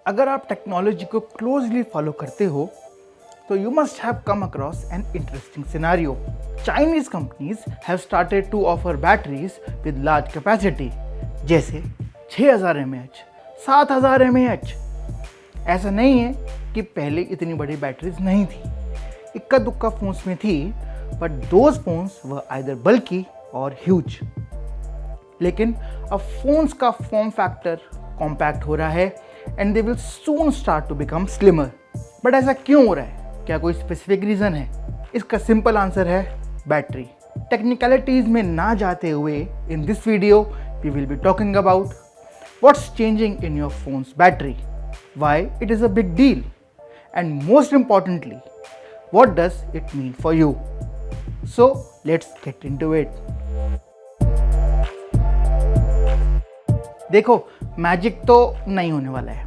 अगर आप टेक्नोलॉजी को क्लोजली फॉलो करते हो तो you must have come across an interesting scenario. Chinese companies have started to offer batteries with large capacity, जैसे 6000 mAh, 7000 mAh. ऐसा नहीं है कि पहले इतनी बड़ी बैटरीज नहीं थी, इक्का दुक्का फोन्स में थी, but those phones were either bulky or huge. लेकिन अब फोन्स का फॉर्म फैक्टर कॉम्पैक्ट हो रहा है and they will soon start to become slimmer. But ऐसा क्यों हो रहा है? क्या कोई स्पेसिफिक रीज़न है? इसका सिंपल आंसर है बैटरी. टेक्निकलिटीज़ में ना जाते हुए in this video we will be talking about what's changing in your phone's battery, why it is a big deal, and most importantly what does it mean for you. So let's get into it. देखो, magic तो नहीं होने वाला है.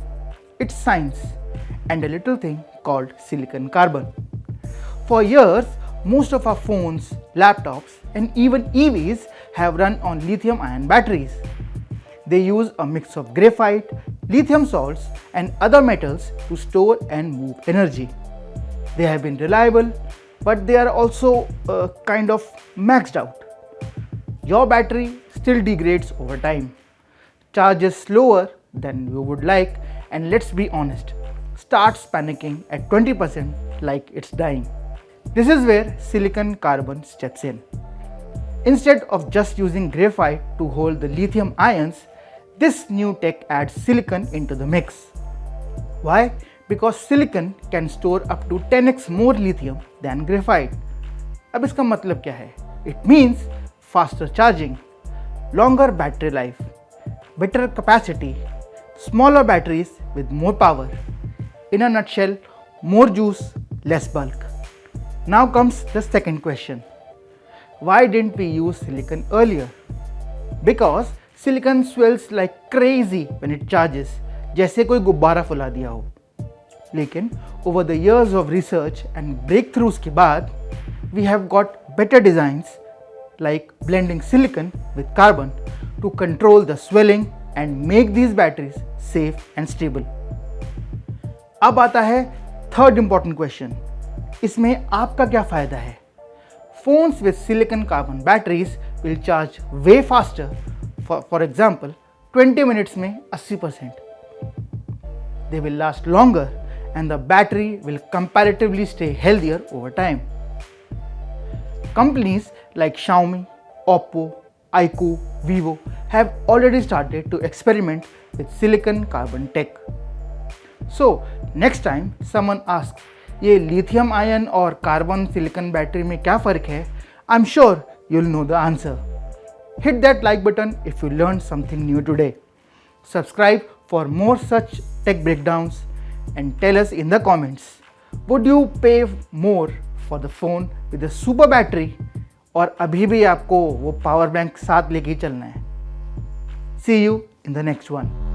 It's science and a little thing called silicon carbon. For years, most of our phones, laptops, and even EVs have run on lithium ion batteries. They use a mix of graphite, lithium salts, and other metals to store and move energy. They have been reliable, but they are also kind of maxed out. Your battery still degrades over time, charges slower than you would like, and let's be honest, starts panicking at 20% like it's dying. This is where silicon carbon steps in. Instead of just using graphite to hold the lithium ions, this new tech adds silicon into the mix. Why? Because silicon can store up to 10x more lithium than graphite. अब इसका मतलब क्या है? It means faster charging, longer battery life, better capacity, smaller batteries with more power. In a nutshell, more juice, less bulk. Now comes the second question. Why didn't we use silicon earlier? Because silicon swells like crazy when it charges, जैसे कोई गुब्बारा फुला दिया हो. लेकिन over the years of research and breakthroughs के बाद, we have got better designs like blending silicon with carbon to control the swelling and make these batteries safe and stable. अब आता है थर्ड इंपॉर्टेंट क्वेश्चन. इसमें आपका क्या फ़ायदा है? Phones with silicon carbon batteries will charge way faster. For example 20 minutes में 80%. They will last longer and the battery will comparatively stay healthier over time. Companies like Xiaomi, Oppo, iQOO, Vivo have already started to experiment with silicon carbon tech. So next time someone asks ये lithium ion और carbon silicon battery में क्या फ़र्क है, I'm sure you'll know the answer. Hit that like button if you learned something new today. Subscribe for more such tech breakdowns and tell us in the comments, would you pay more for the phone with a super battery और अभी भी आपको वो power bank साथ लेके ही चलना है? See you in the next one.